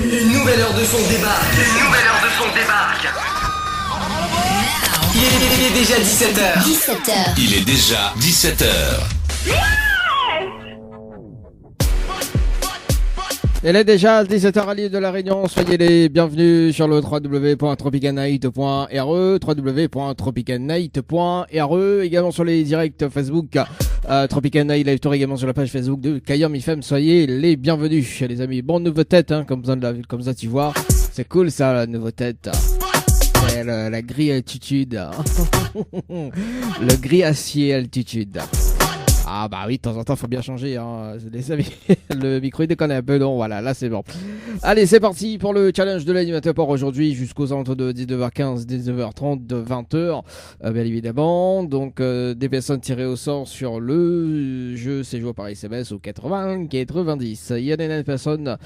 Une nouvelle heure de son débarque. Il est déjà 17h. Il est déjà 17h. Elle est déjà 17h à l'île de la Réunion. Soyez les bienvenus sur le www.tropicalnight.re, www.tropicalnight.re, également sur les directs Facebook. Tropical Night Live Tour également sur la page Facebook de Kayom FM. Soyez les bienvenus, les amis. Bon, nouvelle tête, hein, comme ça tu vois. C'est cool ça, la nouvelle tête. C'est la grille altitude. Le gris acier altitude. Ah bah oui, de temps en temps, faut bien changer, hein, les amis. Le micro il déconne un peu, non, voilà, là c'est bon. Allez, c'est parti pour le challenge de l'animateur pour aujourd'hui, jusqu'aux alentours de 19h15, 19h30, de 20h, bien évidemment. Donc, des personnes tirées au sort sur le jeu, c'est joué par SMS au 80, 90. Il y a des personnes,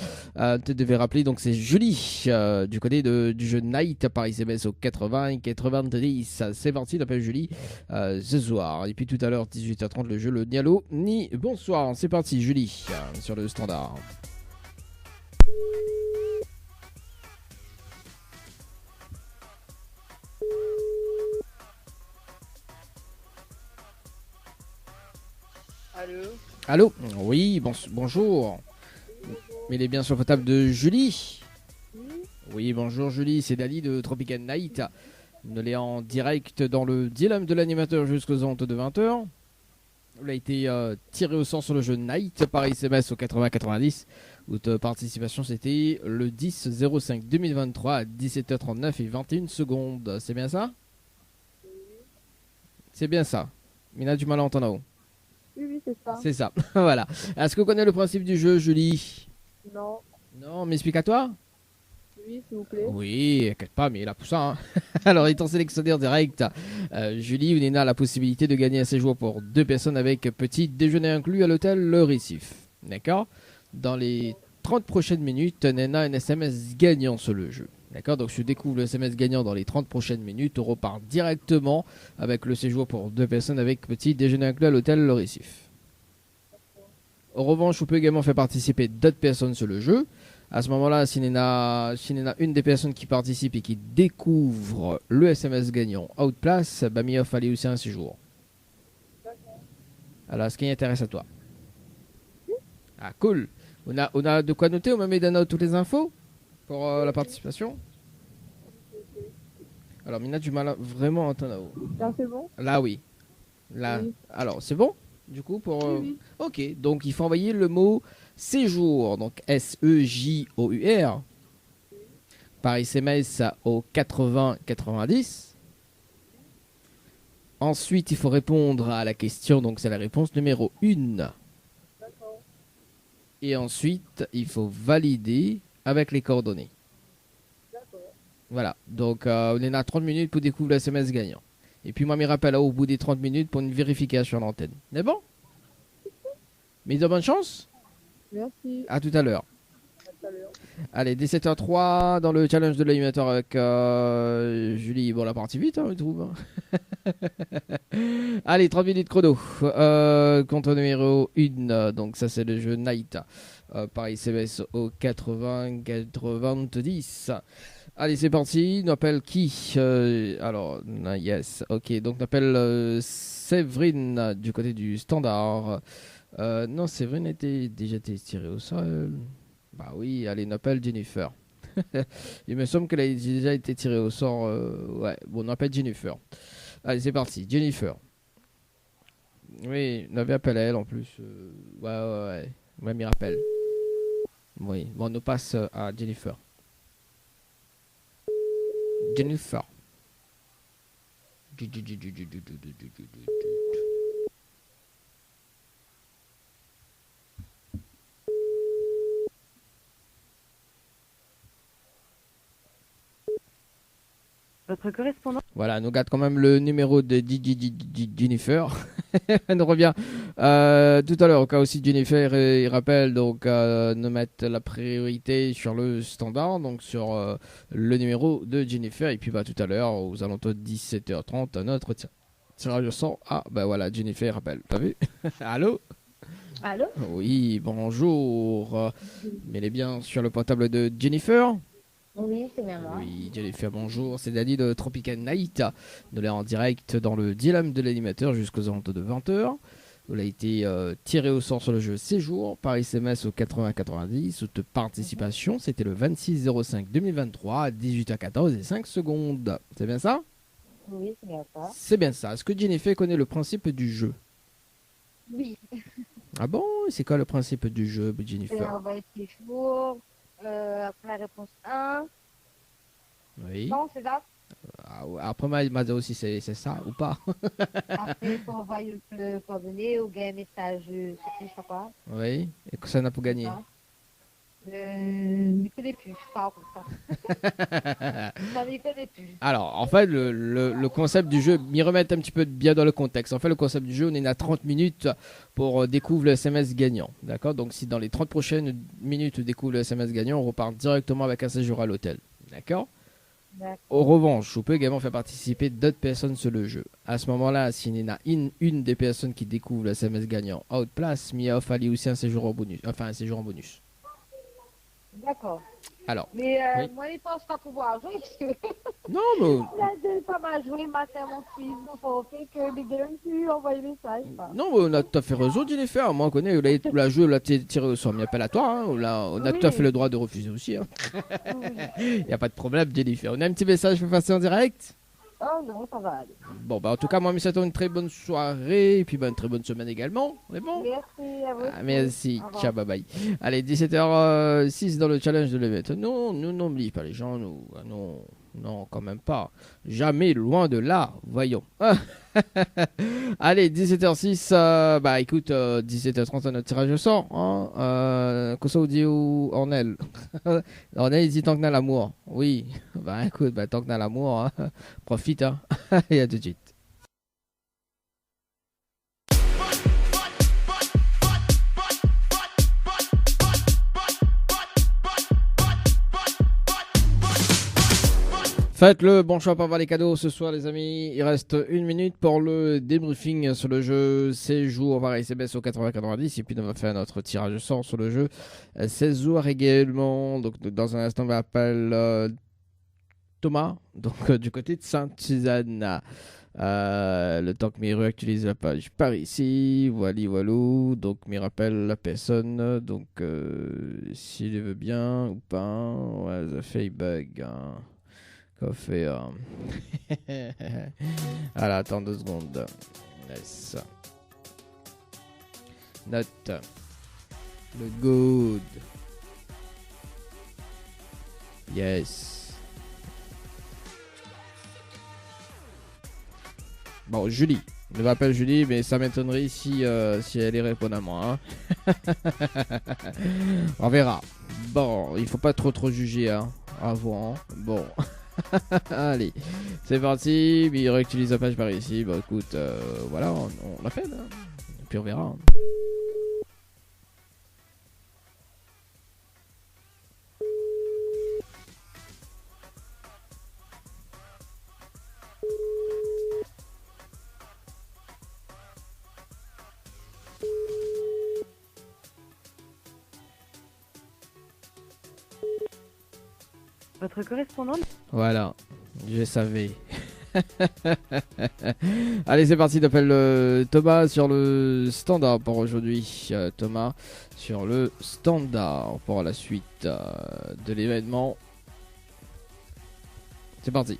tu devais rappeler, donc c'est Julie, du côté du jeu Night par SMS au 80, 90. C'est parti, on appelle Julie, ce soir. Et puis tout à l'heure, 18h30, le jeu, le Nialo, ni bonsoir, c'est parti Julie sur le standard. Allô. Oui, bonjour. Il est bien sur la table de Julie. Oui, bonjour Julie, c'est Dali de Tropical Night. Nous l'est en direct dans le dilemme de l'animateur jusqu'aux ondes de 20h. Il a été tiré au sort sur le jeu Night par SMS au 80-90 où ta participation c'était le 10-05-2023 à 17h39 et 21 secondes. C'est bien ça? C'est bien ça. Il a du mal à entendre là-haut. Oui, c'est ça. C'est ça. Voilà. Est-ce que vous connaissez le principe du jeu, Julie? Non. Non, mais explique à toi. Oui, s'il vous plaît. Oui, inquiète pas, mais il a pour ça. Hein. Alors, étant sélectionné en direct, Julie ou Nina a la possibilité de gagner un séjour pour 2 personnes avec petit déjeuner inclus à l'hôtel Le Récif. D'accord? Dans les 30 prochaines minutes, Nina a un SMS gagnant sur le jeu. D'accord? Donc, si tu découvres le SMS gagnant dans les 30 prochaines minutes, on repart directement avec le séjour pour 2 personnes avec petit déjeuner inclus à l'hôtel Le Récif. En revanche, on peut également faire participer d'autres personnes sur le jeu. À ce moment-là, si il y a une des personnes qui participe et qui découvre le SMS gagnant out place, bah il fallait aussi un séjour. Alors, ce qui intéresse à toi. Ah, cool. On a de quoi noter, on m'a mis dans toutes les infos pour la participation. Alors, Mina, du mal à vraiment entendre là-haut. Là, c'est bon? Là, oui. Là. Oui. Alors, c'est bon? Du coup, pour. Oui. Ok, donc il faut envoyer le mot séjour, donc S-E-J-O-U-R, par SMS au 80-90. Ensuite, il faut répondre à la question, donc c'est la réponse numéro 1. Et ensuite, il faut valider avec les coordonnées. Voilà, donc on a 30 minutes pour découvrir le SMS gagnant. Et puis moi, je me rappelle au bout des 30 minutes pour une vérification à l'antenne. C'est bon? Mais de bonne chance. Merci. À tout à l'heure. À tout à l'heure. Allez, 17h03 dans le challenge de l'animateur avec Julie. Bon, la partie vite, hein, je trouve. Allez, 30 minutes chrono. Compte numéro 1. Donc, ça, c'est le jeu Night. Par SMS au 80-90. Allez, c'est parti. On appelle qui alors, yes. Ok, donc on appelle Séverine du côté du standard. Non, Séverine était déjà tirée au sol. Bah oui, allez, on appelle Jennifer. Il me semble qu'elle a déjà été tirée au sort. Ouais, bon, on appelle Jennifer. Allez, c'est parti. Jennifer. Oui, on avait appelé elle en plus. Ouais. Ouais, m'y rappelle. Oui, bon, on nous passe à Jennifer. Jennifer. Votre correspondant. Voilà, nous garde quand même le numéro de Jennifer. Elle nous revient tout à l'heure, au cas aussi Jennifer il rappelle, donc nous mettre la priorité sur le standard, donc sur le numéro de Jennifer. Et puis bah, tout à l'heure, aux alentours de 17h30, un autre tirage au sort. Ah bah voilà, Jennifer rappelle. T'as vu? Allô? Allô? Oui, bonjour. Mais est bien sur le portable de Jennifer? Oui, c'est bien moi. Oui, Jennifer, bonjour. C'est Danny de Tropical Night. Nous sommes en direct dans le dilemme de l'animateur jusqu'aux alentours de 20h. Vous avez été tiré au sort sur le jeu Séjour par SMS au 80-90. Toute participation, c'était le 26-05-2023 à 18h14 et 5 secondes. C'est bien ça? Oui, c'est bien ça. C'est bien ça. Est-ce que Jennifer connaît le principe du jeu? Oui. Ah bon? C'est quoi le principe du jeu, On Jennifer? va être toujours. Après la réponse 1. Oui. Non, c'est ça. Ah, ouais. Après, il m'a dit aussi c'est ça ou pas? Après, il faut envoyer le coordonnées ou gagner un message, je sais pas. Oui. Et que ça n'a pas gagné. Je ne connais plus. Pas comme ça. Je ne connais plus. Alors, en fait, le concept du jeu, m'y remettre un petit peu bien dans le contexte. En fait, le concept du jeu, on est à 30 minutes pour découvrir le SMS gagnant. D'accord? Donc, si dans les 30 prochaines minutes, on découvre le SMS gagnant, on repart directement avec un séjour à l'hôtel. D'accord? D'accord. En revanche, on peut également faire participer d'autres personnes sur le jeu. À ce moment-là, s'il y en a une des personnes qui découvre le SMS gagnant à haute place, Mia offre aussi un séjour en bonus. Enfin, un séjour en bonus. D'accord. Alors, Mais oui. moi, je pense pas pouvoir jouer parce que non, mais là, j'ai pas mal joué matin mon fils. Donc, on fait que les gars pu envoyer des messages. non, mais on a tout à fait raison d'y les faire. Moi, on connaît, la jeu, l'a tiré au sort, mais appel à toi. Hein. On a Oui. tout à fait le droit de refuser aussi. Hein. Oui. Il n'y a pas de problème, Jennifer. On a un petit message pour passer en direct. Oh non, ça va aller. Bon, bah, en tout cas, moi, je me souhaite une très bonne soirée et puis bah, une très bonne semaine également. On est bon? Merci à vous. Ah, merci, Au revoir. ciao, bye bye. Allez, 17h06 dans le challenge de l'événement. Non, nous n'oublie pas les gens, nous. Ah, non, non, quand même pas. Jamais loin de là, voyons. Allez, 17h06, bah écoute, 17h30 notre tirage au sort. Hein, Koso dit ou Ornel. Ornel il dit tant que n'a l'amour. Oui, bah écoute, bah, tant que n'a l'amour, hein, profite. Hein. Et à tout de suite. Faites le bon choix pour avoir les cadeaux ce soir les amis. Il reste une minute pour le débriefing sur le jeu Séjour par SMS au 80-90 et puis on va faire notre tirage au sort sur le jeu Séjour également. Donc dans un instant on va appeler Thomas donc du côté de Sainte-Suzanne. Le temps que Miru actualise la page par ici, voilà. Donc Miru rappelle la personne, donc s'il veut bien ou pas, ouais, ça fait bug. Hein. Qu'on fait. Alors, attends 2 secondes. Yes. Note. Le good. Yes. Bon, Julie. Je m'appelle Julie, mais ça m'étonnerait si elle y répond à moi. Hein. On verra. Bon, il faut pas trop juger. Hein. Avant. Bon. Allez, c'est parti. Il réutilise la page par ici. Bah écoute, voilà, on l'appelle. Hein. Et puis on verra. Hein. Votre correspondante? Voilà, je savais. Allez, c'est parti. T'appelles Thomas sur le standard pour aujourd'hui. Thomas sur le standard pour la suite de l'événement. C'est parti.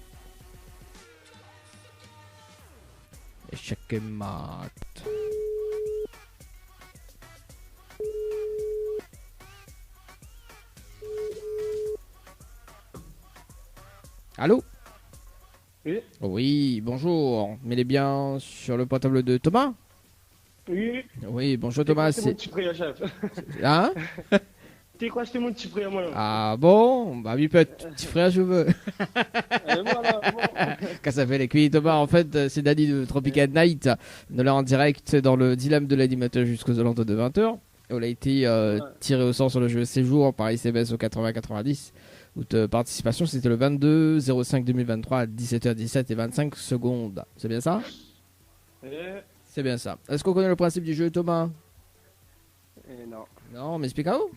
Échec et mat. Allô? Oui. Oui, bonjour. Mais bien sur le portable de Thomas? Oui. Oui, bonjour Thomas. C'est mon petit frère, chef. Hein? C'est quoi, c'est mon petit frère, moi. Ah bon? Bah oui, petit frère, je veux. Voilà, bon. Qu'est-ce que ça fait les cuits Thomas? En fait, c'est Danny de Tropical Night. Nous l'avons en direct dans le dilemme de l'animateur jusqu'aux alentours de 20h. On a été tiré au sort sur le jeu Séjour par SMS au 80-90. Toute participation, c'était le 22-05-2023 à 17h17 et 25 secondes. C'est bien ça? Eh, C'est bien ça. Est-ce qu'on connaît le principe du jeu, Thomas? Non. Non, mais explique à où.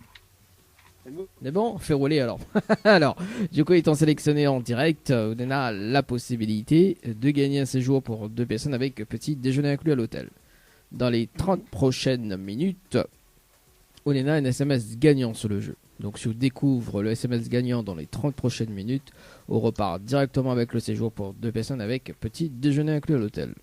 C'est bon. C'est bon, fais rouler alors. Alors, du coup, étant sélectionné en direct, on a la possibilité de gagner un séjour pour 2 personnes avec petit déjeuner inclus à l'hôtel. Dans les 30 prochaines minutes, on a un SMS gagnant sur le jeu. Donc, si on découvre le SMS gagnant dans les 30 prochaines minutes, on repart directement avec le séjour pour 2 personnes avec petit déjeuner inclus à l'hôtel.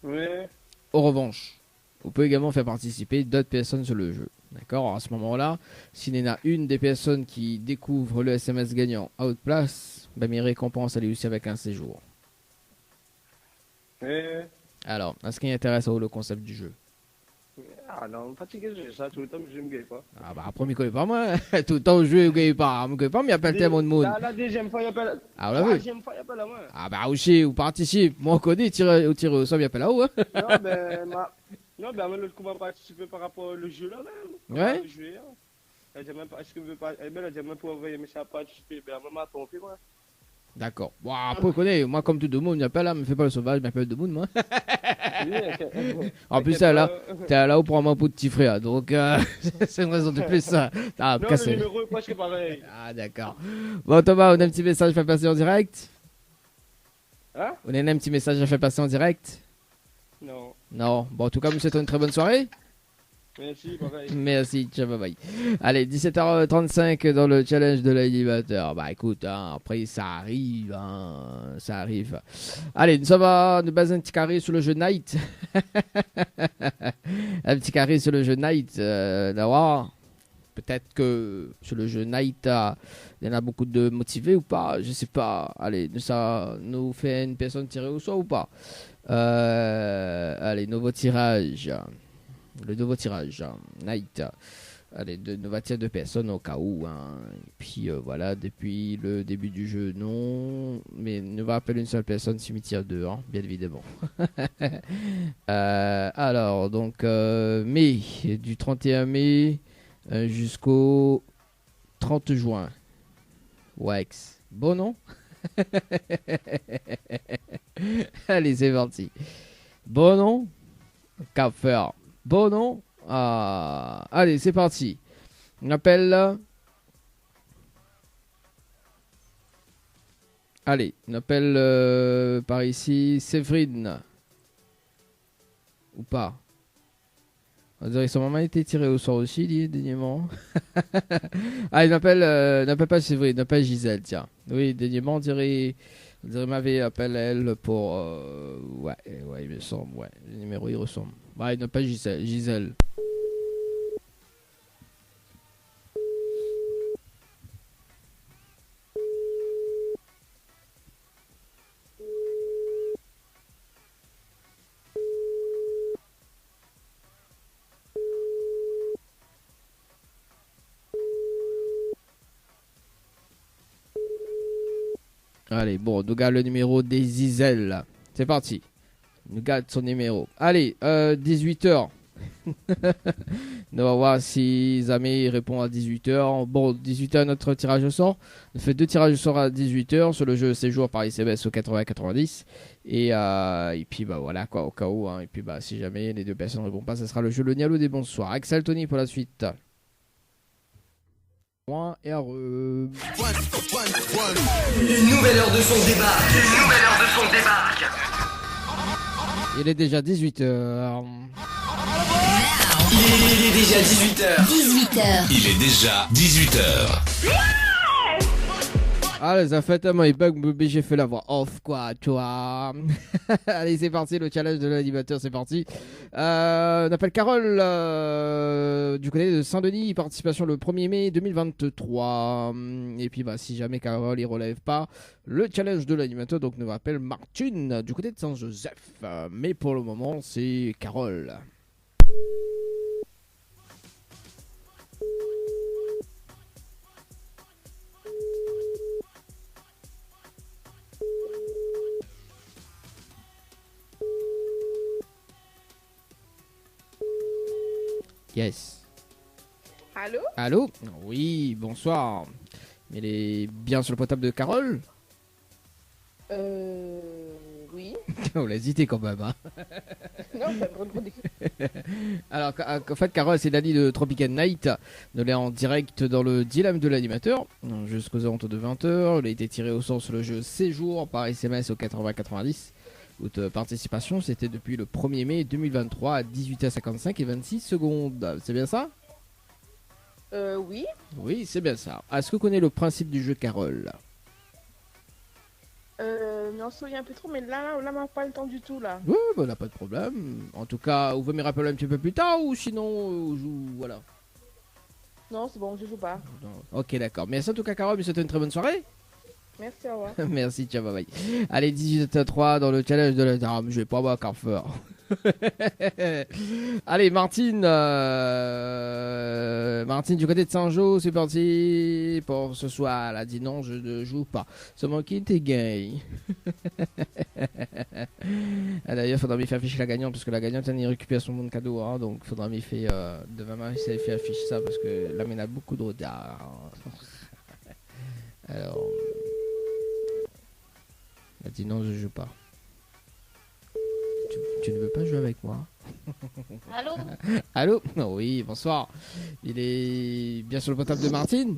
Ouais. En revanche, on peut également faire participer d'autres personnes sur le jeu. D'accord. Alors, à ce moment-là, s'il y en a une des personnes qui découvre le SMS gagnant à haute place, ben, mes récompenses allaient aussi avec un séjour. Ouais. Alors, est-ce qu'il intéresse le concept du jeu? Ah non, fatigué, j'ai ça tout le temps, mais je me gagne pas. Ah bah après, je ne connais pas moi. Tout le temps, je ne connais pas. Je ne connais pas, mais il y a pas tellement de monde. La deuxième fois, il y a pas la... Ah, on l'a La vu. deuxième fois, il y a pas la main. Ah bah aussi, ou participe. Moi, on connaît, tire au sol, il n'y a pas là-haut. Hein. Non, ben, non, ben, l'autre coup, on va participer par rapport au jeu là, même. Ouais. Le jeu, hein. Elle dit même pas, est-ce que vous voulez pas, elle dit même pas envoyer un message à participer, ben, maman, attends, puis moi. D'accord. Bon, après, on connaît. Moi, comme tout le monde, il n'y a pas là, me fais pas le sauvage, je m'appelle de monde, moi. En plus, t'es là-haut pour un petit frère. Donc, c'est une raison de plus, ça. Ah, Non, cassé. le numéro est presque pareil. Ah, d'accord. Bon, Thomas, on a un petit message à faire passer en direct. Hein? On a un petit message à faire passer en direct. Non. Non. Bon, en tout cas, vous souhaitez une très bonne soirée. Merci, pareil. Merci, ciao, bye bye. Allez, 17h35 dans le challenge de l'animateur. Bah écoute, hein, après ça arrive, hein, ça arrive. Allez, nous sommes à de base un petit carré sur le jeu Night. Un petit carré sur le jeu Night. D'avoir. Peut-être que sur le jeu Night, il y en a beaucoup de motivés ou pas, je sais pas. Allez, ça nous fait une personne tirée au sort ou pas. Allez, nouveau tirage. Le nouveau tirage, hein. Night. Allez, nous va tirer 2 personnes au cas où. Hein. Et puis voilà, depuis le début du jeu, non. Mais nous va appeler une seule personne si on tire 2, hein, bien évidemment. Alors, donc, mai, du 31 mai jusqu'au 30 juin. Wax. Bon, non? Allez, c'est parti. Bon, non? Cap faire. Bon, non? Allez, c'est parti. On appelle. Allez, on appelle par ici Séverine. Ou pas? On dirait que son maman a été tirée au sort aussi, dernièrement. Ah, il n'appelle pas Séverine, il appelle Gisèle, tiens. Oui, dernièrement, on dirait m'avait appelé elle pour. Ouais, il me semble, ouais. Le numéro, il ressemble. Ouais, il n'a pas Gisèle. Allez, bon, nous garde le numéro des Gisèle. C'est parti. Nous garde son numéro. Allez, 18h. On va voir si Zamé répond à 18h. Bon, 18h, notre tirage au sort. On fait 2 tirages au sort à 18h sur le jeu séjour par SMS au 80-90. Et puis, bah voilà, quoi, au cas où. Hein. Et puis, bah, si jamais les 2 personnes ne répondent pas, ça sera le jeu Le Nialo des bonsoirs. Axel Tony pour la suite. Et Une nouvelle heure de son débarque. Une nouvelle heure de son débarque. il est déjà 18h. Il est déjà 18h. 18h. Il est déjà 18h. Ah, les affaires tellement ils bug, mais j'ai fait la voix off, quoi, tu vois. Allez, c'est parti, le challenge de l'animateur, c'est parti. On appelle Carole du côté de Saint-Denis, participation le 1er mai 2023. Et puis, bah, si jamais Carole, il relève pas le challenge de l'animateur, donc nous appelle Martine du côté de Saint-Joseph. Mais pour le moment, c'est Carole. Yes. Allô? Allô? Oui, bonsoir. Il est bien sur le portable de Carole? Oui. On l'a hésité quand même. Hein. Non, c'est un gros défi. Alors, en fait, Carole, c'est Dani de Tropical Night. On est en direct dans le dilemme de l'animateur. Jusqu'aux alentours de 20h. Il a été tiré au sort sur le jeu Séjour par SMS au 80-90. Votre participation, c'était depuis le 1er mai 2023 à 18h55 et 26 secondes. C'est bien ça? Oui. Oui, c'est bien ça. Est-ce que vous connaissez le principe du jeu, Carole? Mais on se souvient un peu trop, mais là, on n'a pas le temps du tout, là. Oui, bah, n'a pas de problème. En tout cas, vous pouvez me rappeler un petit peu plus tard ou sinon, voilà. Non, c'est bon, je joue pas. Non. Ok, d'accord. Merci en tout cas, Carole. Je vous souhaite une très bonne soirée. Merci, au revoir. Merci, ciao, bye bye. Allez, 18h03 dans le challenge de la dame. Je vais pas boire Carrefour. Allez, Martine. Martine, du côté de Saint-Jean, c'est parti pour ce soir. Elle a dit non, je ne joue pas. C'est moi qui t'es gay. D'ailleurs, il faudra m'y faire afficher la gagnante parce que la gagnante, elle y récupère son bon cadeau. Hein, donc, il faudra m'y faire demain matin, ça fait afficher ça parce que là, il a beaucoup de retard. Alors. Elle a dit non, je joue pas. Tu ne veux pas jouer avec moi? Allô? Allô? Oui, bonsoir. Il est bien sur le portable de Martine?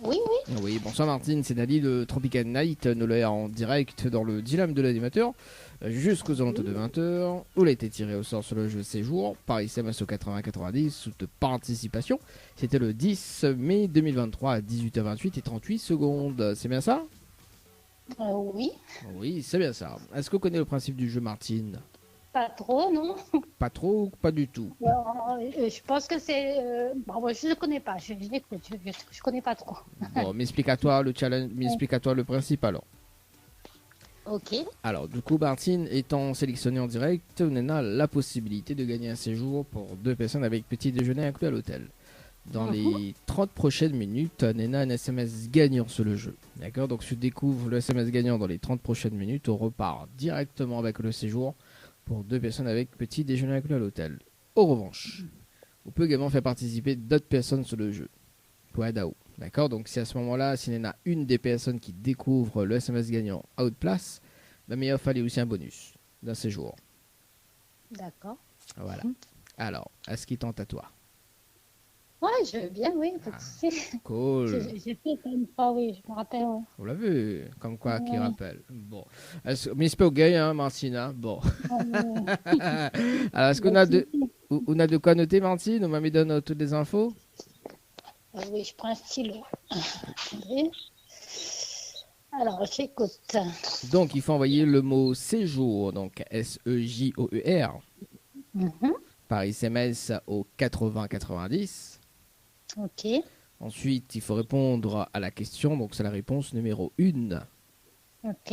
Oui, oui. Oui, bonsoir Martine, c'est Dali de Tropical Night. Nous l'avons en direct dans le dilemme de l'animateur jusqu'aux alentours de 20h. Où il a été tiré au sort sur le jeu Séjour par SMS au 80-90 sous de participation. C'était le 10 mai 2023 à 18h28 et 38 secondes. C'est bien ça? Oui. Oui, c'est bien ça. Est-ce que vous connaissez le principe du jeu, Martine? Pas trop, non. Pas trop ou pas du tout? Je pense que c'est... Bon, je ne connais pas, je l'écoute, je connais pas trop. Bon, m'explique-toi le challenge, m'explique-toi le principe alors. Ok. Alors, du coup, Martine étant sélectionnée en direct, on a la possibilité de gagner un séjour pour 2 personnes avec petit déjeuner inclus à l'hôtel. Dans les 30 prochaines minutes, Nena a un SMS gagnant sur le jeu. D'accord? Donc, si tu découvres le SMS gagnant dans les 30 prochaines minutes, on repart directement avec le séjour pour 2 personnes avec petit déjeuner inclus à l'hôtel. En revanche, on peut également faire participer d'autres personnes sur le jeu. Pour Adao. D'accord? Donc, si à ce moment-là, si Nena une des personnes qui découvre le SMS gagnant à haute place, bah, mais il fallait aussi un bonus d'un séjour. D'accord. Voilà. Alors, est-ce qu'il tente à toi? Ouais, je veux bien, oui. Cool. J'ai fait ça une fois, oui, je me rappelle. Ouais. Vous l'avez vu, comme quoi qui rappelle. Bon. Mais c'est pas gay, hein, Martine. Hein? Bon. Alors, est-ce qu'on a de quoi noter, Martine? On m'a donne toutes les infos. Oui, je prends un stylo. Attendez. Alors, j'écoute. Donc, il faut envoyer le mot séjour, donc S-E-J-O-E-R, par SMS au 80-90. Ok. Ensuite, il faut répondre à la question, donc c'est la réponse numéro 1. Ok.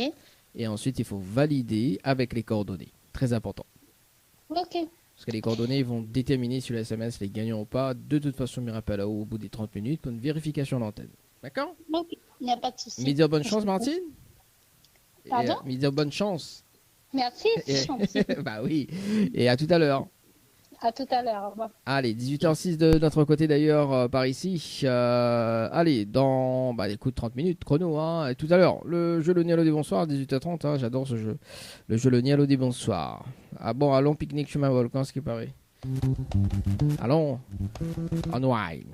Et ensuite, il faut valider avec les coordonnées. Très important. Ok. Parce que les coordonnées vont déterminer si le SMS les gagnant ou pas. De toute façon, il me rappelle au bout des 30 minutes pour une vérification d'antenne. D'accord? Ok, il n'y a pas de souci. Me dire bonne chance, Martine. Pardon? Me dire bonne chance. Merci. Bah oui. Et à tout à l'heure. À tout à l'heure. Au revoir. Allez, 18h06 de notre côté d'ailleurs, par ici. Allez, dans, écoute, 30 minutes, chrono, hein. Et tout à l'heure, le jeu Le Nialo des Bonsoirs à 18h30, hein, j'adore ce jeu. Le jeu Le Nialo des Bonsoirs. Ah bon, allons pique-nique chemin volcan, ce qui paraît. Allons, en wine.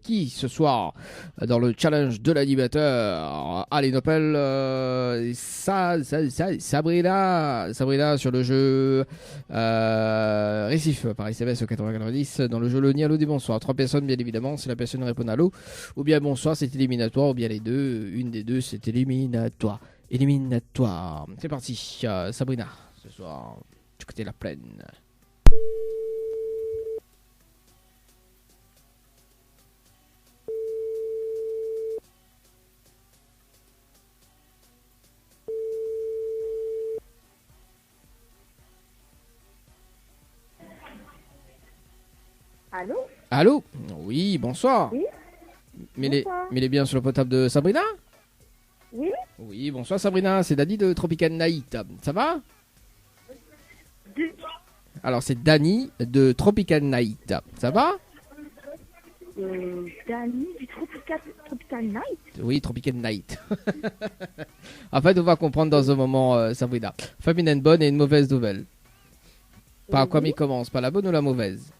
Qui ce soir dans le challenge de l'animateur? Allez, on appelle Sabrina sur le jeu Récif par SMS au 90 dans le jeu Le Nialo des Bonsoirs. 3 personnes bien évidemment, si la personne répond allô ou bien bonsoir c'est éliminatoire ou bien les deux, une des deux c'est éliminatoire. C'est parti, Sabrina ce soir du côté de la plaine. Allô? Allô? Oui, bonsoir. Oui. Mais il est bien sur le portable de Sabrina? Oui. Oui, bonsoir Sabrina, c'est Dani de Tropical Night. Ça va? Alors c'est Dani de Tropical Night. Ça va? Dani du Tropical Night. Oui, Tropical Night. En fait, on va comprendre dans un moment, Sabrina. Famine une bonne et une mauvaise nouvelle. Par quoi il commence? Par la bonne ou la mauvaise?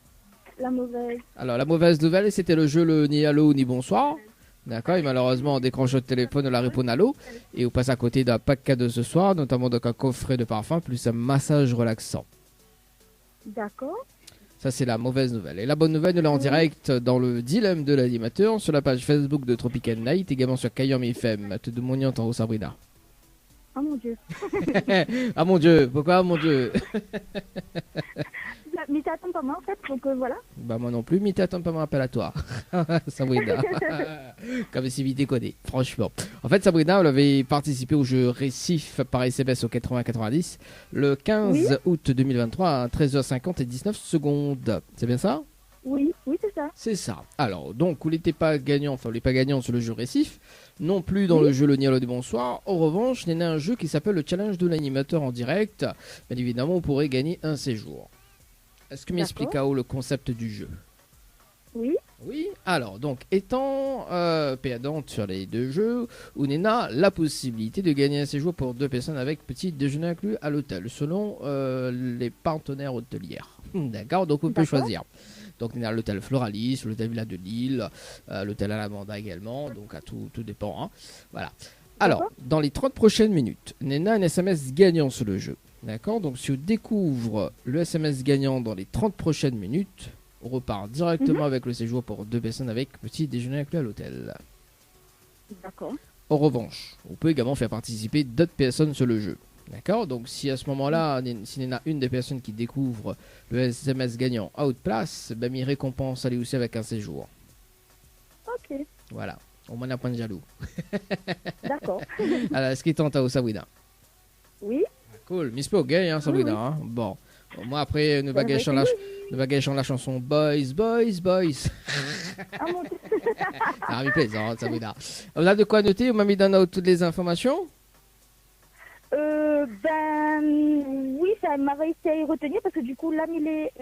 La mauvaise. Alors, la mauvaise nouvelle, c'était le jeu le ni allô ni bonsoir. D'accord, et malheureusement, on décroche le téléphone, on la répond allô. Et on passe à côté d'un pack cadeau ce soir, notamment donc un coffret de parfum plus un massage relaxant. D'accord. Ça, c'est la mauvaise nouvelle. Et la bonne nouvelle, nous l'avons en direct dans le dilemme de l'animateur, sur la page Facebook de Tropical Night, également sur Kayom FM. Te demandons en haut, Sabrina. Oh mon Dieu. Ah mon Dieu, pourquoi ah mon Dieu? Mais t'attends pas moi en fait, donc voilà. Bah moi non plus, mais t'attends pas mon appel à toi. Sabrina. Comme si vite déconné, franchement. En fait, Sabrina, elle avait participé au jeu Récif par SMS au 80-90 le 15 août 2023 à 13h50 et 19 secondes. C'est bien ça? Oui, c'est ça. C'est ça. Alors, donc, vous n'étiez pas gagnant, enfin, vous n'êtes pas gagnant sur le jeu Récif, non plus dans le jeu Le Nialo du Bonsoir. En revanche, il y a un jeu qui s'appelle le challenge de l'animateur en direct. Bien évidemment, vous pourrez gagner un séjour. Est-ce que m'explique le concept du jeu? Oui. Oui. Alors, donc, étant pédante sur les deux jeux, on a la possibilité de gagner un séjour pour 2 personnes avec petit déjeuner inclus à l'hôtel, selon les partenaires hôtelières. D'accord, donc on peut choisir. Donc, on a l'hôtel Floralis, l'hôtel Villa de Lille, l'hôtel Alamanda également. Donc, tout dépend. Hein. Voilà. Alors, dans les 30 prochaines minutes, on a un SMS gagnant sur le jeu. D'accord. Donc, si on découvre le SMS gagnant dans les 30 prochaines minutes, on repart directement avec le séjour pour 2 personnes avec petit déjeuner inclus à l'hôtel. D'accord. En revanche, on peut également faire participer d'autres personnes sur le jeu. D'accord. Donc, si à ce moment-là, s'il y en a une des personnes qui découvre le SMS gagnant à haute place, ben, il récompense aller aussi avec un séjour. Ok. Voilà. On m'en a point de jaloux. D'accord. Alors, est-ce qu'il tente à Sabrina? Oui. Cool. Miss Pog, hein, Sabrina. Hein? Bon. Moi, après, nous va gâcher la chanson Boys, Boys, Boys. Ah mon Dieu. Ça a mis plaisir, hein, Sabrina. On a de quoi noter? On m'a mis dans nos toutes les informations? Oui, ça m'a réussi à y retenir parce que du coup, là, il est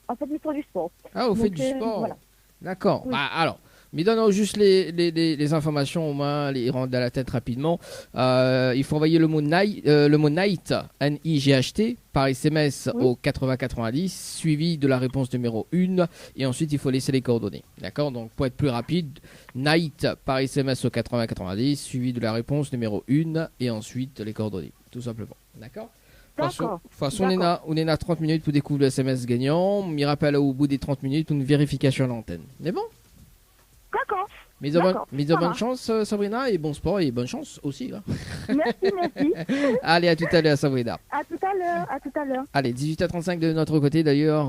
en fait l'histoire du sport. Ah, vous faites du sport. Voilà. D'accord. Oui. Bah, alors, mais donne juste les informations, au moins, les rendre à la tête rapidement. Il faut envoyer le mot night, N-I-G-H-T, par SMS au 80-90, suivi de la réponse numéro 1, et ensuite il faut laisser les coordonnées. D'accord? Donc pour être plus rapide, night par SMS au 80-90, suivi de la réponse numéro 1, et ensuite les coordonnées, tout simplement. D'accord? De toute façon, on est à 30 minutes pour découvrir le SMS gagnant. On m'y rappelle au bout des 30 minutes une vérification à l'antenne. Mais bon? D'accord. Mais de bonne chance, Sabrina, et bon sport et bonne chance aussi. Hein. Merci. Allez, à tout à l'heure, Sabrina. À tout à l'heure. Allez, 18h35 de notre côté d'ailleurs.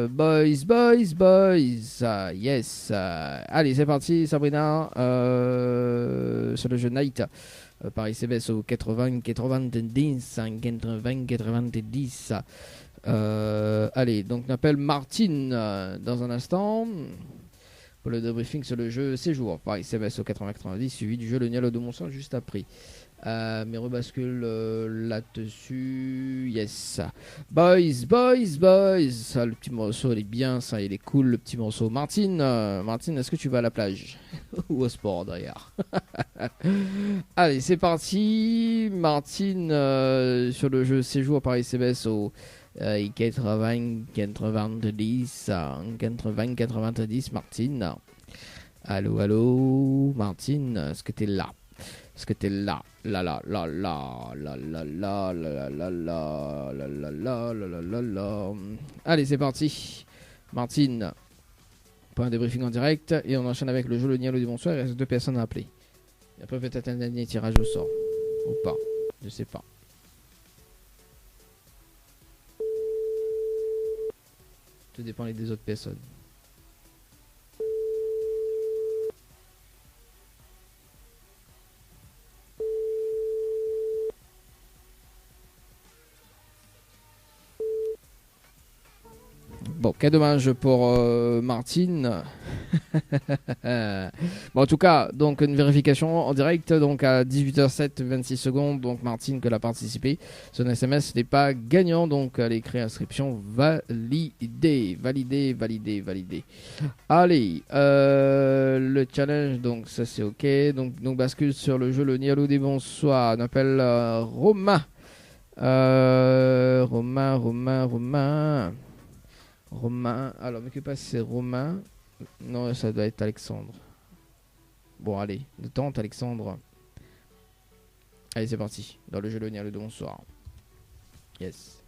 Boys. Yes. Allez, c'est parti, Sabrina. Sur le jeu Night. Par SMS au 80-90. Allez, donc on appelle Martine dans un instant. Pour le débriefing sur le jeu Séjour par SMS au 80-90, suivi du jeu Le Nialo de Monsant juste après. Mais rebascule là-dessus. Yes. Boys. Ça, le petit morceau, il est bien, ça, il est cool, le petit morceau. Martine, est-ce que tu vas à la plage ou au sport d'ailleurs? Allez, c'est parti. Martine, sur le jeu Séjour par SMS au 80-90, Martine. Allô, Martine, est-ce que t'es là? Allez, c'est parti. Martine, point de débriefing en direct et on enchaîne avec le jeu Le Nialo du Bonsoir. Il reste 2 personnes à appeler. Et après peut-être un dernier tirage au sort ou pas, je sais pas. Tout dépend des autres personnes. Bon, quel dommage pour Martine. Bon, en tout cas, donc une vérification en direct, donc à 18h07, 26 secondes. Donc Martine que l'a participé. Son SMS n'est pas gagnant, donc elle écrit inscription validée. Allez, le challenge, donc ça c'est ok. Donc bascule sur le jeu le Nialo des bonsoirs. On appelle Romain. Romain, alors mais que passe c'est Romain. Non, ça doit être Alexandre. Bon allez, de tente Alexandre. Allez c'est parti, dans le jeu le Nialo de bonsoir. Yes.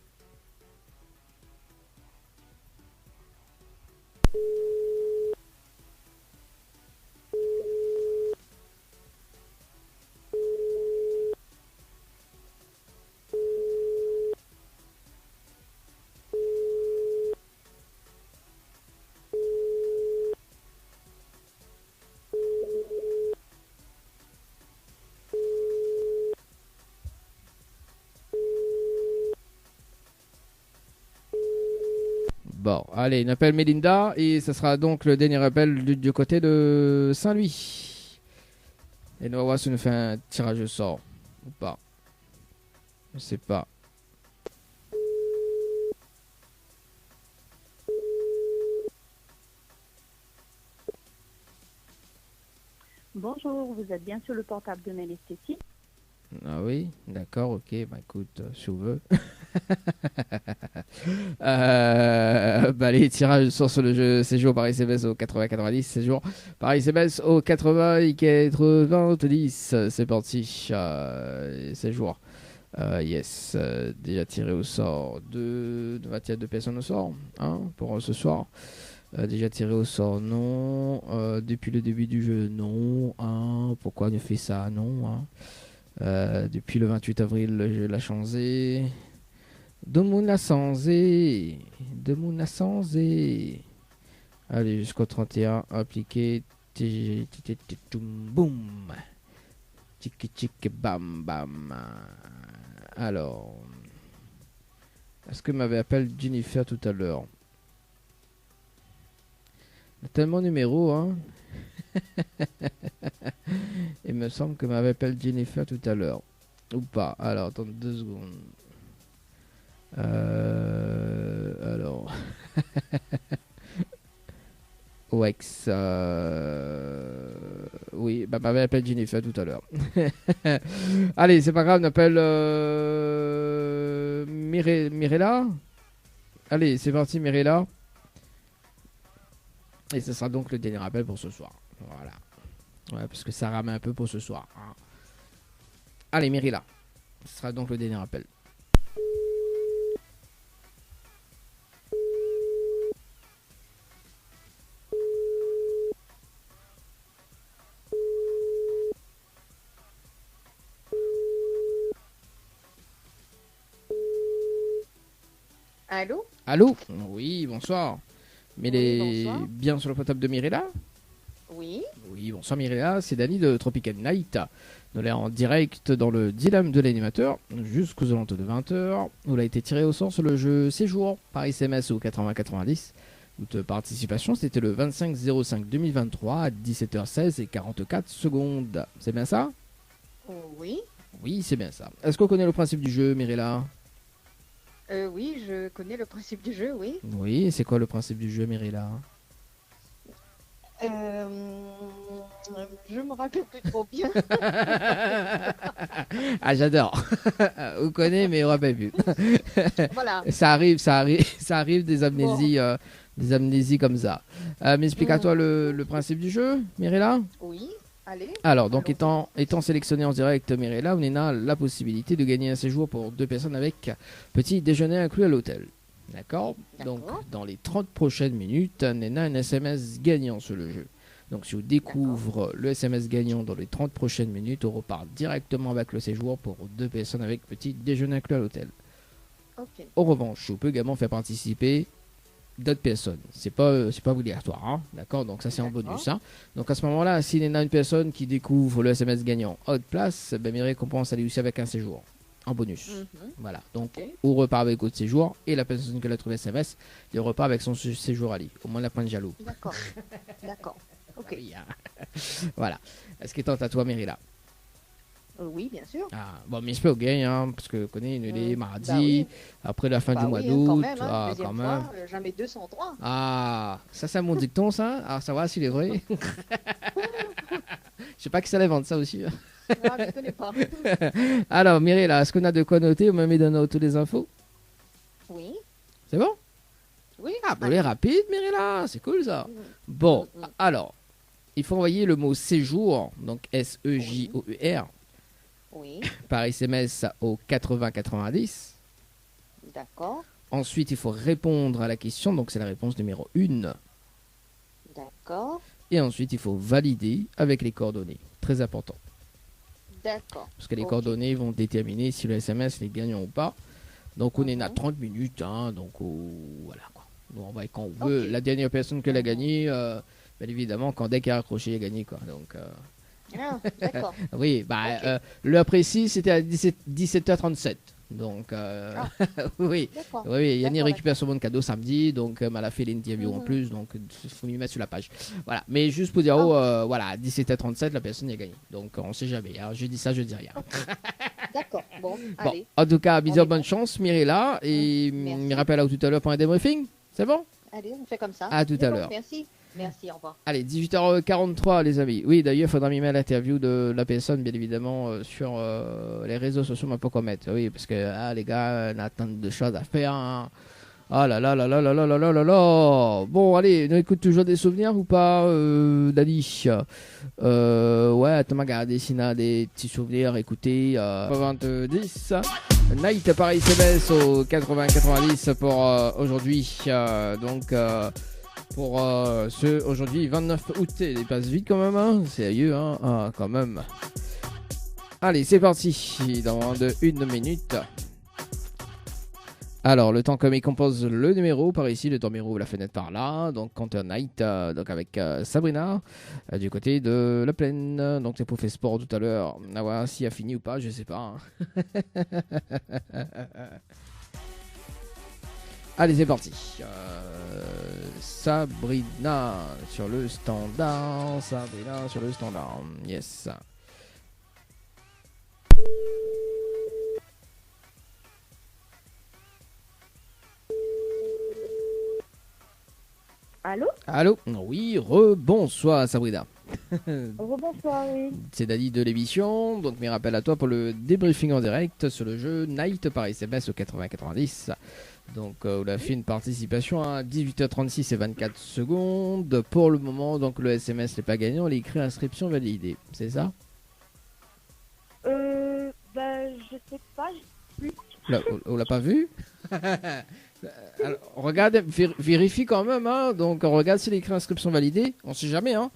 Bon, allez, on appelle Mélinda et ce sera donc le dernier appel du côté de Saint-Louis. Et nous on va voir si on nous fait un tirage au sort ou pas. Je sais pas. Bonjour, vous êtes bien sur le portable de Mel Esthétique. Ah oui, d'accord, ok, bah écoute, si vous veux. Bah les tirages sont sur le jeu séjour par SMS au 80-90, séjour par SMS au 80-90, c'est parti, séjour. Yes, déjà tiré au sort deux personnes au sort, hein, pour ce soir. Déjà tiré au sort, non. Depuis le début du jeu, non. Hein, pourquoi on fait ça, non, hein. Depuis le 28 avril, le jeu l'a changé. De moun l'a changé. Allez, jusqu'au 31, appliqué. Boum. Tchik bam bam. Alors, est-ce que m'avait appelé Jennifer tout à l'heure? Il y a tellement de numéros, hein. Il me semble que m'avait appelé Jennifer tout à l'heure. Ou pas. Alors, attends 2 secondes. Alors. Wex. Oui, bah m'avait appelé Jennifer tout à l'heure. Allez, c'est pas grave, on appelle Mirella. Allez, c'est parti, Mirella. Et ce sera donc le dernier appel pour ce soir. Voilà. Ouais, parce que ça rame un peu pour ce soir, hein. Allez, Mirella. Ce sera donc le dernier appel. Allô? Allô? Oui, bonsoir. Mais Oui, bonsoir. bien sur le portable de Mirella? Oui. Oui, bonsoir Mirella, c'est Dany de Tropical Night. Nous sommes en direct dans le dilemme de l'animateur jusqu'aux alentours de 20h. Où il a été tiré au sort sur le jeu Séjour par SMS au 80-90. Votre participation, c'était le 25-05-2023 à 17h16 et 44 secondes. C'est bien ça? Oui. Oui, c'est bien ça. Est-ce qu'on connaît le principe du jeu, Mirella? Oui, je connais le principe du jeu, oui. Oui, c'est quoi le principe du jeu, Mirella? Je me rappelle plus trop bien. Ah, j'adore. On connaît, mais on ne rappelle plus. Voilà. Ça arrive des amnésies, comme ça. Mais explique-toi le principe du jeu, Mirella. Oui, allez. Alors, donc étant sélectionné en direct, Mirella, on a la possibilité de gagner un séjour pour 2 personnes avec petit déjeuner inclus à l'hôtel. D'accord. Donc, dans les 30 prochaines minutes, on a un SMS gagnant sur le jeu. Donc, si on découvre le SMS gagnant dans les 30 prochaines minutes, on repart directement avec le séjour pour 2 personnes avec petit déjeuner inclus à l'hôtel. Ok. En revanche, on peut également faire participer d'autres personnes. C'est pas obligatoire, hein. D'accord. Donc ça c'est en bonus, hein. Donc à ce moment-là, s'il y en a une personne qui découvre le SMS gagnant à haute place, ben mes récompenses aller aussi avec un séjour. en bonus. Mhm. Voilà, donc Ok. on repart avec votre séjour et la personne qui l'a trouvé SMS, il repart avec son séjour à lui. Au moins la pointe jaloux. D'accord. D'accord. Ok. Oui, hein. Voilà. Est-ce qu'il tente à toi, Mérila? Oui, bien sûr. Ah, bon, mais je peux gagner, hein, parce que connais, il est mardi, Bah oui. après la fin Bah du mois oui, d'août. quand même, hein, Ah, deuxième quand fois, même. jamais 203. Ah, ça c'est un bon dicton, ça. Alors, ça va s'il est vrai. Je sais pas qui ça les vendre, ça aussi. Ah, je connais pas. Alors, Mérila, est-ce qu'on a de quoi noter? On m'a mis dans toutes les infos. Oui. C'est bon? Oui. Ah, bah, elle est rapide, Mérila, c'est cool ça. Bon, alors, il faut envoyer le mot séjour, donc S-E-J-O-U-R, Oui. par SMS au 8090. D'accord. Ensuite, il faut répondre à la question, donc c'est la réponse numéro 1. D'accord. Et ensuite, il faut valider avec les coordonnées. Très important. D'accord. Parce que les Ok. coordonnées vont déterminer si le SMS est gagnant ou pas. Donc, on est à Mhm. 30 minutes, hein, donc voilà quoi. Donc, on va quand on veut. Ok. La dernière personne qui l'a gagné, bien évidemment, quand dès qu'il a accroché, il a gagné quoi. Donc, Ah, d'accord. oui, bah, Ok. l'heure précise, c'était à 17h37. Donc, oui. D'accord. Oui, Yannick D'accord, récupère son bon cadeau samedi, donc elle a fait l'interview en Mhm. plus, donc il faut m'y mettre sur la page. Voilà, mais juste pour dire, voilà, à 17h37, la personne y a gagné. Donc on sait jamais, hein. Je dis ça, je dis rien. D'accord. Bon, Bon, allez. en tout cas, bisous, On est bonne chance, Mirella, et Merci. me rappelle à tout à l'heure pour un débriefing, c'est bon? Allez, on fait comme ça. À tout à C'est bon, l'heure. Merci. Merci, au revoir. Allez, 18h43 les amis. Oui, d'ailleurs, il faudra m'y mettre l'interview de la personne, bien évidemment, sur les réseaux sociaux, mais pas quoi mettre. Oui, parce que les gars, on a tant de choses à faire. Hein. Ah là là là là là là là là là là. Bon, allez, on écoute toujours des souvenirs ou pas, Dali? Ouais, Thomas regardé s'il a des petits souvenirs, écoutez. 20-10. Night par SMS au 80-90 pour aujourd'hui. Donc... pour ce aujourd'hui 29 août, il passe vite quand même, hein. Sérieux, hein, ah, quand même. Allez, c'est parti, dans moins de 1 minute. Alors, le temps comme il compose le numéro par ici, le numéro, la fenêtre par là, donc Counter Night, donc avec Sabrina, du côté de la plaine, donc c'est pour faire sport tout à l'heure. À voir s'il a fini ou pas, je sais pas. Hein. Allez, c'est parti. Sabrina sur le standard. Sabrina sur le standard. Yes. Allô? Allô? Oui, rebonsoir Sabrina. Rebonsoir, oui. C'est Dali de l'émission. Donc, mes rappels à toi pour le débriefing en direct sur le jeu Night par SMS au 80-90. Donc, on a fait une participation à 18h36 et 24 secondes. Pour le moment, donc le SMS n'est pas gagnant. On a écrit inscription validée. C'est ça? Bah, je sais pas. On l'a pas vu? Alors, regarde, vérifie quand même. Hein. Donc, on regarde s'il est écrit inscription validée. On sait jamais. Hein.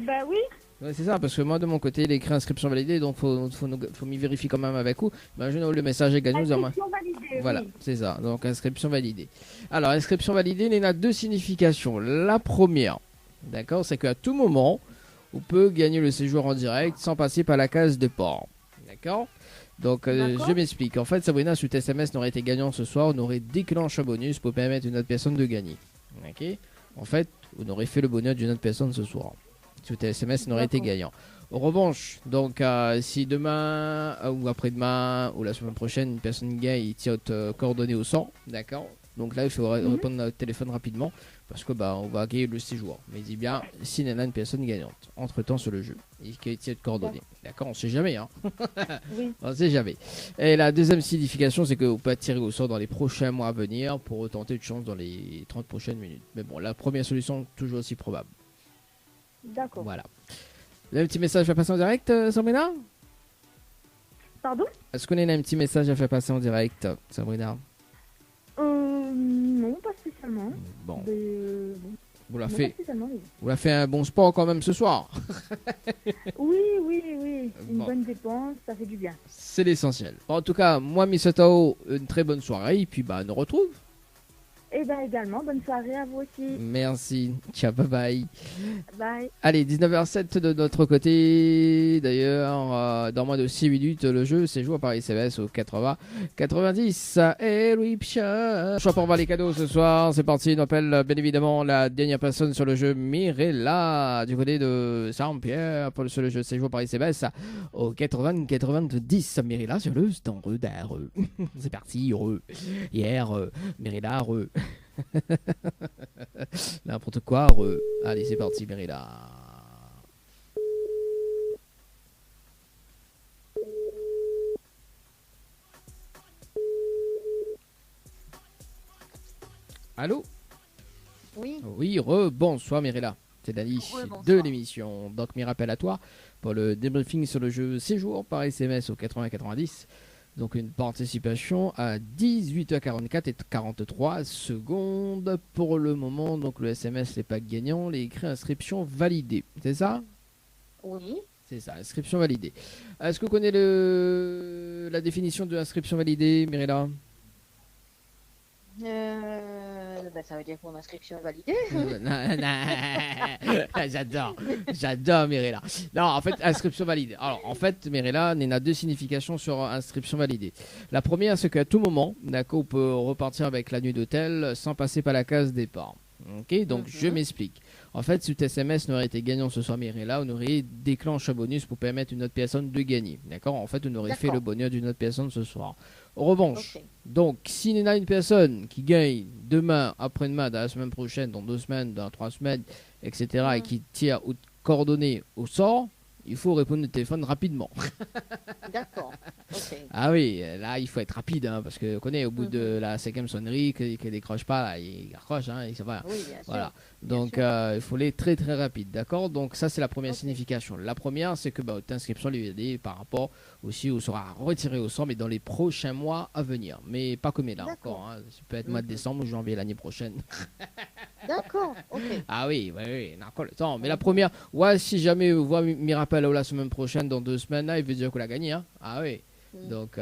Bah oui. Ouais, c'est ça, parce que moi de mon côté, il est écrit inscription validée, donc faut m'y vérifier quand même avec vous. Imaginez le message est gagné. Inscription validée. Voilà, Oui. c'est ça. Donc inscription validée. Alors inscription validée, il y en a deux significations. La première, d'accord, c'est qu'à tout moment, on peut gagner le séjour en direct sans passer par la case de port. D'accord. Donc je m'explique. En fait, Sabrina, si le SMS n'aurait été gagnant ce soir, on aurait déclenché un bonus pour permettre à une autre personne de gagner. Ok. En fait, on aurait fait le bonheur d'une autre personne ce soir. Si le SMS n'aurait été gagnant. En revanche, donc si demain ou après-demain ou la semaine prochaine une personne gagne, il tire coordonnées au sang, d'accord. Donc là il faut répondre au téléphone rapidement parce que on va gagner le séjour. Mais il dit bien s'il y en a une personne gagnante entre temps sur le jeu et qui tire de coordonnées, d'accord. On sait jamais, hein. Oui. On sait jamais. Et la deuxième signification, c'est que vous pouvez tirer au sort dans les prochains mois à venir pour tenter une chance dans les 30 prochaines minutes. Mais bon, la première solution toujours aussi probable. D'accord. Voilà. Vous avez un petit message à passer en direct, Sabrina? Pardon? Est-ce qu'on a un petit message à faire passer en direct, Sabrina? Non, pas spécialement. Bon, Mais, vous la non, fait, pas spécialement, oui. vous la fait un bon sport quand même ce soir. Oui. Une Bon. bonne dépense, ça fait du bien. C'est l'essentiel. Bon, en tout cas, moi, Miss Tao, une très bonne soirée et puis on nous retrouve. Et bien également, bonne soirée à vous aussi. Merci. Ciao, bye bye. Bye. Allez, 19h07 de notre côté. D'ailleurs, dans moins de 6 minutes, le jeu c'est joué par SMS au 80 90. Eruption. Choix pour voir les cadeaux ce soir. C'est parti. On appelle bien évidemment la dernière personne sur le jeu, Mirella, du côté de Saint-Pierre. Sur le jeu c'est joué par SMS au 80 90. Mirella sur le standard. C'est parti. Hier, Mirella. N'importe quoi. Allez, c'est parti, Mirella. Allô? Oui. Oui, bonsoir Mirella. C'est Dani de l'émission. Donc, mes rappels à toi pour le débriefing sur le jeu Séjour par SMS au 80-90. Donc, une participation à 18h44 et 43 secondes pour le moment. Donc, le SMS n'est pas gagnant. Les écrits inscription validée. C'est ça? Oui. C'est ça, inscription validée. Est-ce que vous connaissez la définition de inscription validée, Mirella? Ça veut dire que mon inscription est validée. J'adore Mirella. Non, en fait, inscription validée. Alors, en fait, Mirella, il y a deux significations sur inscription validée. La première, c'est qu'à tout moment, d'accord, on peut repartir avec la nuit d'hôtel sans passer par la case départ. Ok, donc je m'explique. En fait, si cet SMS n'aurait été gagnant ce soir, Mirella, on aurait déclenché un bonus pour permettre à une autre personne de gagner. D'accord? En fait, on aurait fait le bonheur d'une autre personne ce soir. En revanche, donc, s'il y en a une personne qui gagne demain, après-demain, dans la semaine prochaine, dans 2 semaines, dans 3 semaines, etc., et qui tire ou coordonnées au sort, il faut répondre au téléphone rapidement. D'accord. Okay. Ah oui, là, il faut être rapide, hein, parce que vous connaissez, au bout de la 5e sonnerie, qu'il ne décroche pas, là, il raccroche, hein, ça va. Oui, bien voilà. sûr. Donc, il faut aller très très rapide, d'accord? Donc, ça, c'est la première signification. La première, c'est que votre inscription lui aide par rapport aussi où sera retiré au sort, mais dans les prochains mois à venir. Mais pas comme là encore. Hein. Ça peut être mois de décembre ou janvier l'année prochaine. D'accord, ok. Ah oui, on a encore le temps. Mais la première, ouais, si jamais vous voyez Mirapel la semaine prochaine, dans 2 semaines, là, il veut dire qu'on l'a gagné. Hein. Ah oui. Donc,